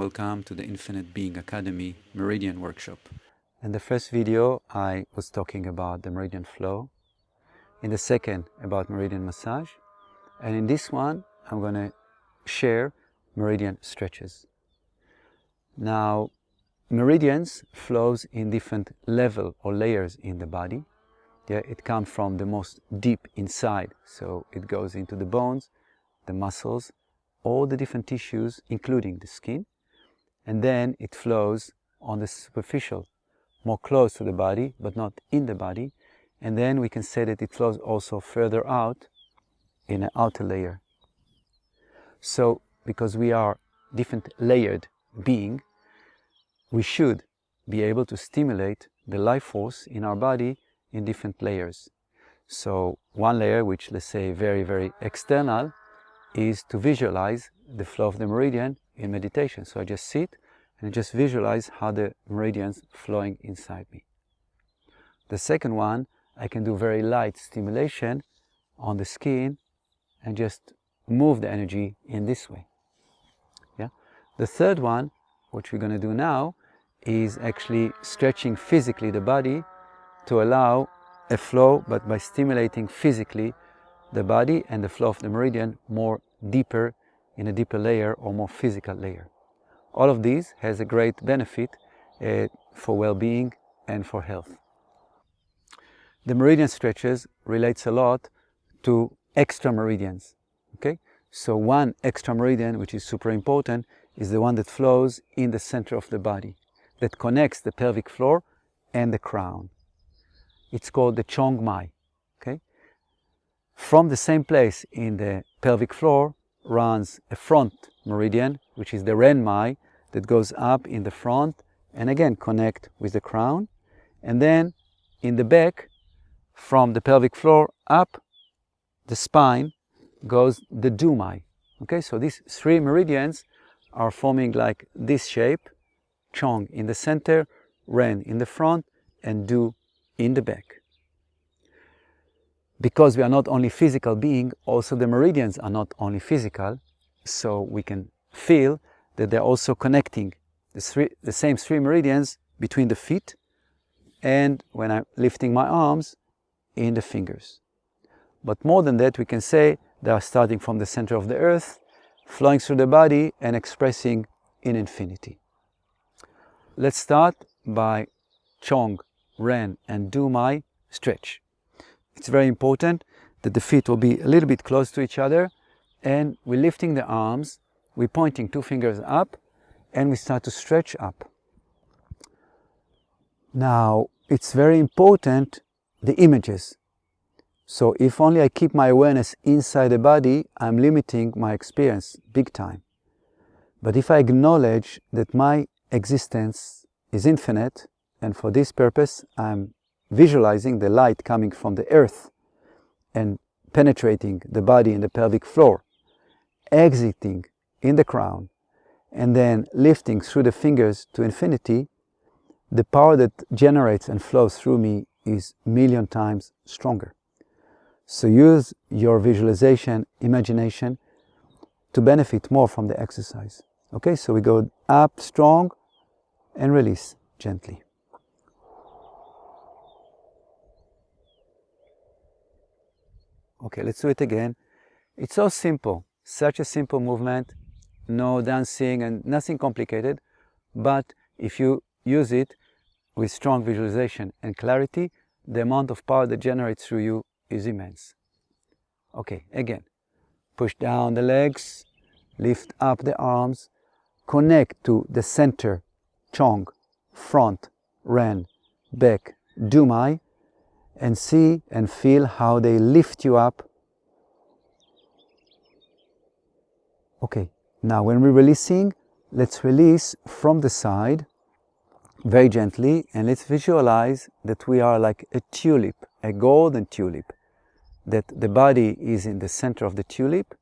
welcome to the Infinite Being Academy Meridian workshop. In the first video I was talking about the meridian flow, in the second about meridian massage, and in this one I'm going to share meridian stretches. Now, meridians flows in different level or layers in the body. Yeah, it comes from the most deep inside, so it goes into the bones, the muscles, all the different tissues, including the skin, and then it flows on the superficial, more close to the body, but not in the body, and then we can say that it flows also further out in an outer layer. So, because we are different layered being, we should be able to stimulate the life force in our body in different layers. So one layer, which let's say very external, is to visualize the flow of the meridian in meditation. So I just sit and just visualize how the meridians flowing inside me. The second one, I can do very light stimulation on the skin and just move the energy in this way. Yeah. The third one, which we're going to do now, is actually stretching physically the body to allow a flow, but by stimulating physically the body and the flow of the meridian more deeper, in a deeper layer or more physical layer. All of these has a great benefit for well-being and for health. The meridian stretches relates a lot to extra meridians. Okay, so one extra meridian, which is super important, is the one that flows in the center of the body, that connects the pelvic floor and the crown. It's called the Chong Mai. Okay? From the same place in the pelvic floor runs a front meridian, which is the Ren Mai, that goes up in the front and again connect with the crown. And then in the back, from the pelvic floor up the spine, goes the Du Mai. Okay, so these three meridians are forming like this shape: Chong in the center, Ren in the front, and Du in the back. Because we are not only physical being, also the meridians are not only physical, so we can feel that they're also connecting the same three meridians between the feet and when I'm lifting my arms in the fingers. But more than that, we can say they are starting from the center of the earth, flowing through the body and expressing in infinity. Let's start by Chong, Ren and Du Mai stretch. It's very important that the feet will be a little bit close to each other, and we're lifting the arms, we're pointing two fingers up, and we start to stretch up. Now, it's very important, the images. So if only I keep my awareness inside the body, I'm limiting my experience big time. But if I acknowledge that my existence is infinite, and for this purpose I'm visualizing the light coming from the earth and penetrating the body and the pelvic floor, exiting in the crown, and then lifting through the fingers to infinity, the power that generates and flows through me is a million times stronger. So use your visualization, imagination to benefit more from the exercise. Okay, so we go up strong and release gently. Okay, let's do it again. It's so simple, such a simple movement, no dancing and nothing complicated, but if you use it with strong visualization and clarity, the amount of power that generates through you is immense. Okay, again, push down the legs, lift up the arms, connect to the center, Chong, front, Ren, back, Du Mai, and see and feel how they lift you up. Okay, now when we're releasing, let's release from the side very gently, and let's visualize that we are like a tulip, a golden tulip, that the body is in the center of the tulip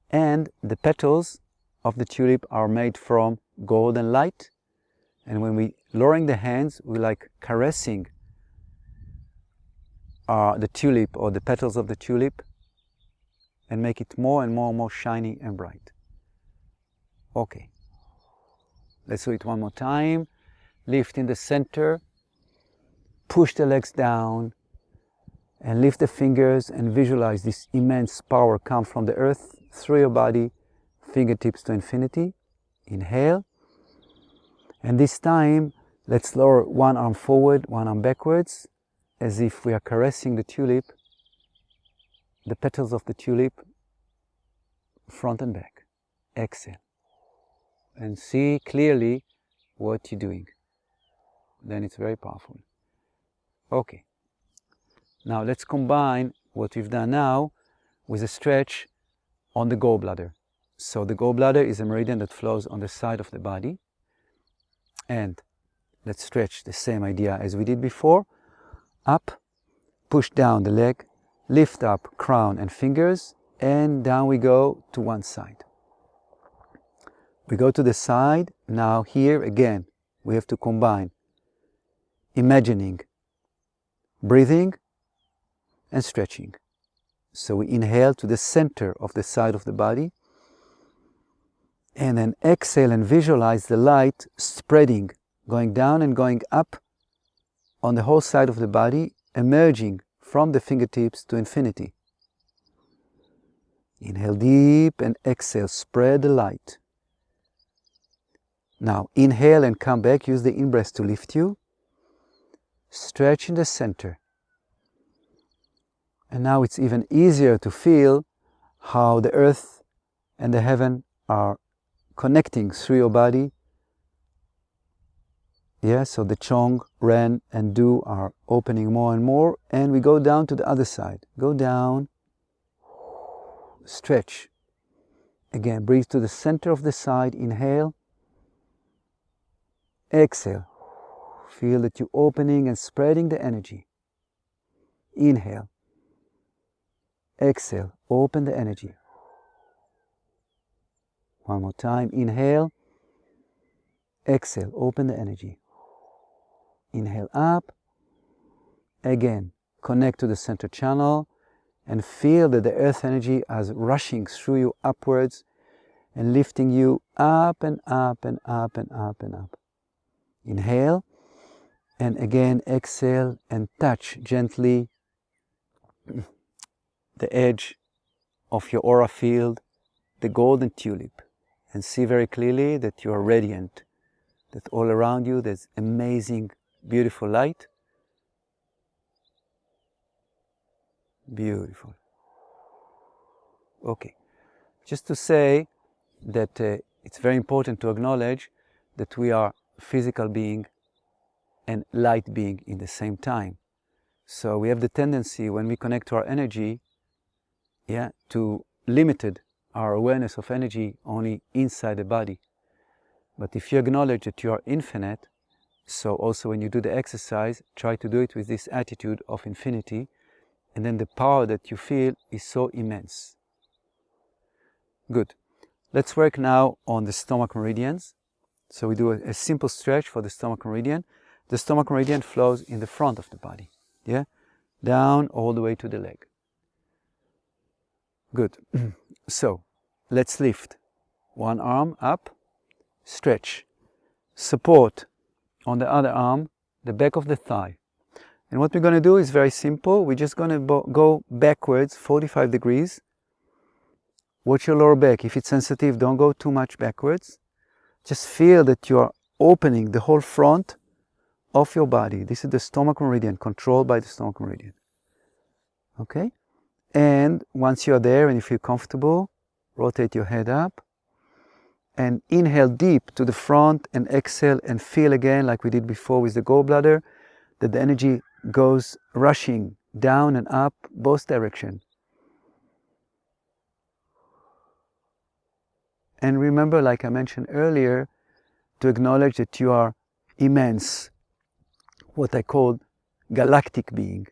and the petals of the tulip are made from golden light. And when we lowering the hands, we like caressing the tulip or the petals of the tulip and make it more and more shiny and bright. Okay. Let's do it one more time. Lift in the center, push the legs down, and lift the fingers and visualize this immense power come from the earth through your body, fingertips to infinity. Inhale. And this time, let's lower one arm forward, one arm backwards, as if we are caressing the tulip, the petals of the tulip, front and back. Exhale. And see clearly what you're doing. Then it's very powerful. Okay. Now let's combine what we've done now with a stretch on the gallbladder. So the gallbladder is a meridian that flows on the side of the body. And let's stretch the same idea as we did before. Up, push down the leg, lift up crown and fingers, and down we go to one side. We go to the side. Now here again, we have to combine imagining, breathing, and stretching. So we inhale to the center of the side of the body, and then exhale and visualize the light spreading, going down and going up on the whole side of the body, emerging from the fingertips to infinity. Inhale deep and exhale, spread the light. Now inhale and come back, use the in-breath to lift you. Stretch in the center. And now it's even easier to feel how the earth and the heaven are connecting through your body. Yeah, so the Chong, Ren, and Du are opening more and more, and we go down to the other side. Go down, stretch. Again, breathe to the center of the side, inhale. Exhale. Feel that you're opening and spreading the energy. Inhale. Exhale, open the energy. One more time, inhale. Exhale, open the energy. Inhale up. Again, connect to the center channel and feel that the earth energy is rushing through you upwards and lifting you up and up and up and up and up. Inhale, and again exhale and touch gently the edge of your aura field, the golden tulip, and see very clearly that you are radiant, that all around you there's amazing, beautiful light. Beautiful. Okay, just to say that it's very important to acknowledge that we are physical being and light being in the same time. So we have the tendency when we connect to our energy, to limited our awareness of energy only inside the body. But if you acknowledge that you are infinite, so also when you do the exercise, try to do it with this attitude of infinity, and then the power that you feel is so immense. Good. Let's work now on the stomach meridians. So we do a simple stretch for the stomach meridian. The stomach meridian flows in the front of the body, down all the way to the leg. Good. So let's lift one arm up, stretch, support on the other arm, the back of the thigh. And what we're going to do is very simple. We're just going to go backwards 45 degrees. Watch your lower back. If it's sensitive, don't go too much backwards. Just feel that you are opening the whole front of your body. This is the stomach meridian, controlled by the stomach meridian. Okay? And once you're there and you feel comfortable, rotate your head up and inhale deep to the front and exhale and feel again, like we did before with the gallbladder, that the energy goes rushing down and up both directions. And remember, like I mentioned earlier, to acknowledge that you are immense, what I call galactic being.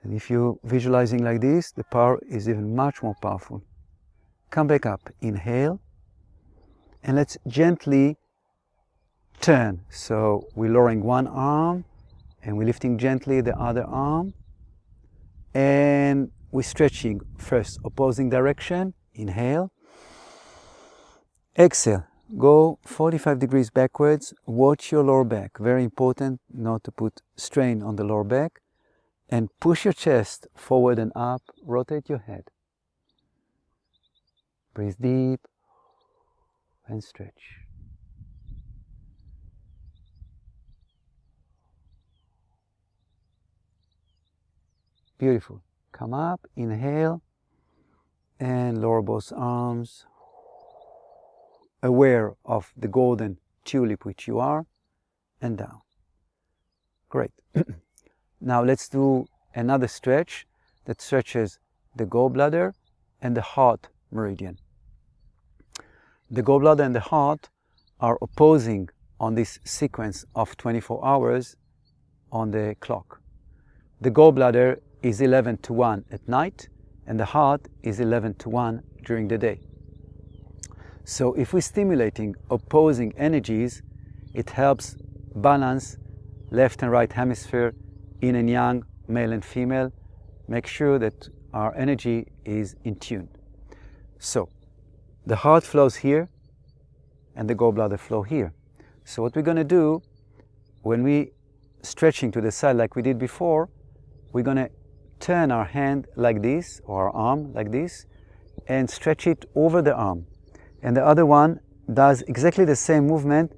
And if you're visualizing like this, the power is even much more powerful. Come back up, inhale, and let's gently turn. So we're lowering one arm, and we're lifting gently the other arm, and we're stretching first, opposing direction, inhale, exhale, go 45 degrees backwards. Watch your lower back. Very important not to put strain on the lower back. And push your chest forward and up. Rotate your head. Breathe deep and stretch. Beautiful. Come up, inhale, and lower both arms. Aware of the golden tulip which you are, and down. Great. Now let's do another stretch that stretches the gallbladder and the heart meridian. The gallbladder and the heart are opposing on this sequence of 24 hours on the clock. The gallbladder is 11 to 1 at night, and the heart is 11 to 1 during the day. So if we're stimulating opposing energies, it helps balance left and right hemisphere, yin and yang, male and female. Make sure that our energy is in tune. So the heart flows here and the gallbladder flow here. So what we're going to do when we stretching to the side like we did before, we're going to turn our hand like this, or our arm like this, and stretch it over the arm. And the other one does exactly the same movement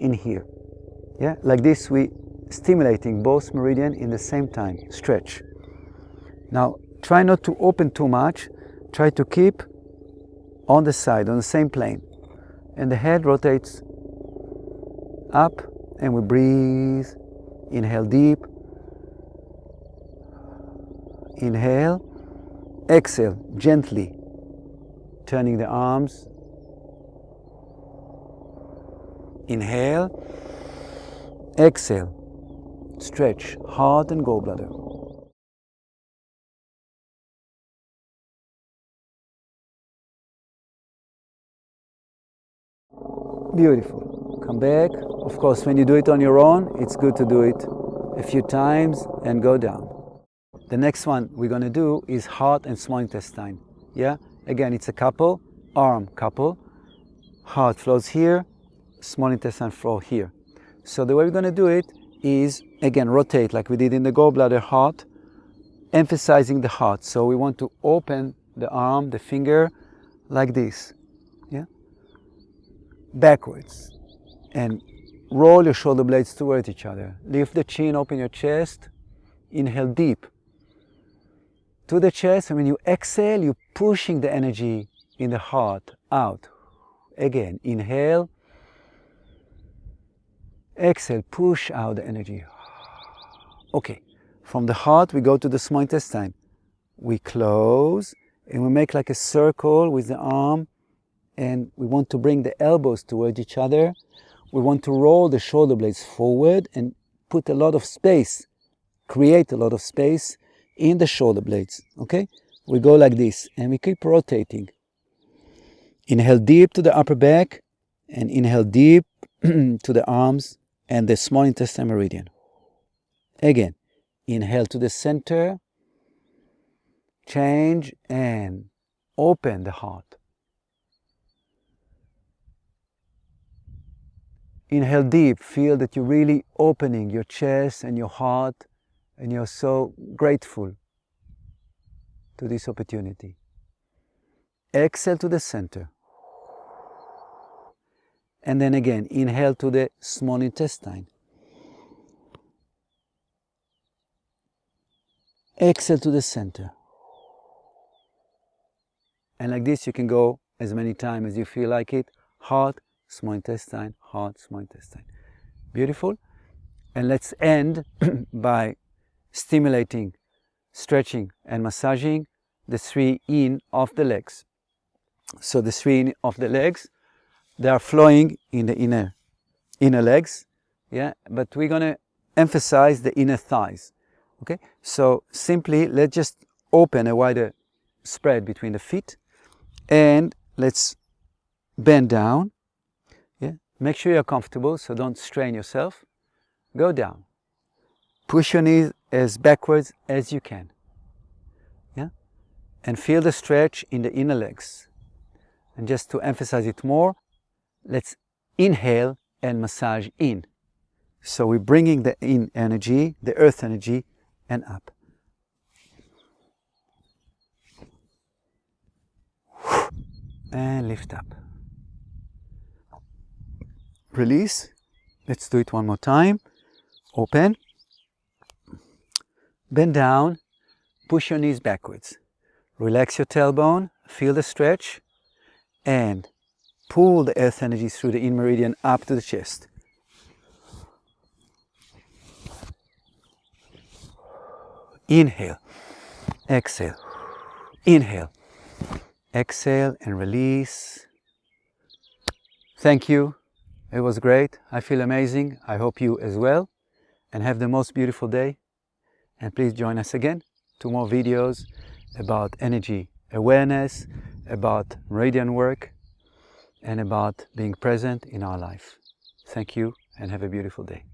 in here. Yeah, like this we stimulating both meridian in the same time. Stretch. Now try not to open too much. Try to keep on the side, on the same plane. And the head rotates up, and we breathe. Inhale deep. Inhale. Exhale gently, turning the arms. Inhale. Exhale. Stretch heart and gallbladder. Beautiful. Come back. Of course, when you do it on your own, it's good to do it a few times and go down. The next one we're going to do is heart and small intestine. Yeah? Again, it's a couple, arm couple. Heart flows here, small intestine flow here. So the way we're going to do it is, again, rotate like we did in the gallbladder heart, emphasizing the heart. So we want to open the arm, the finger, like this. Yeah? Backwards. And roll your shoulder blades towards each other. Lift the chin, open your chest. Inhale deep to the chest, and when you exhale, you're pushing the energy in the heart out. Again, inhale. Exhale, push out the energy. Okay, from the heart we go to the small intestine. We close and we make like a circle with the arm, and we want to bring the elbows towards each other. We want to roll the shoulder blades forward and put a lot of space, create a lot of space in the shoulder blades. Okay, we go like this and we keep rotating. Inhale deep to the upper back, and inhale deep to the arms and the small intestine meridian. Again, inhale to the center, change, and open the heart. Inhale deep, feel that you're really opening your chest and your heart, and you're so grateful to this opportunity. Exhale to the center. And then again, inhale to the small intestine. Exhale to the center. And like this you can go as many times as you feel like it. Heart, small intestine, heart, small intestine. Beautiful. And let's end by stimulating, stretching and massaging the 3 in of the legs. So the 3 in of the legs, they are flowing in the inner legs, yeah, but we're going to emphasize the inner thighs. Okay, so simply let's just open a wider spread between the feet, and let's bend down. Yeah, make sure you're comfortable, so don't strain yourself. Go down. Push your knees as backwards as you can. Yeah, and feel the stretch in the inner legs. And just to emphasize it more, let's inhale and massage in. So we're bringing the in energy, the earth energy, and up. And lift up. Release. Let's do it one more time. Open. Bend down. Push your knees backwards. Relax your tailbone. Feel the stretch. And pull the earth energy through the in meridian up to the chest. Inhale. Exhale. Inhale. Exhale and release. Thank you. It was great. I feel amazing. I hope you as well. And have the most beautiful day. And please join us again to more videos about energy awareness, about meridian work, and about being present in our life. Thank you and have a beautiful day.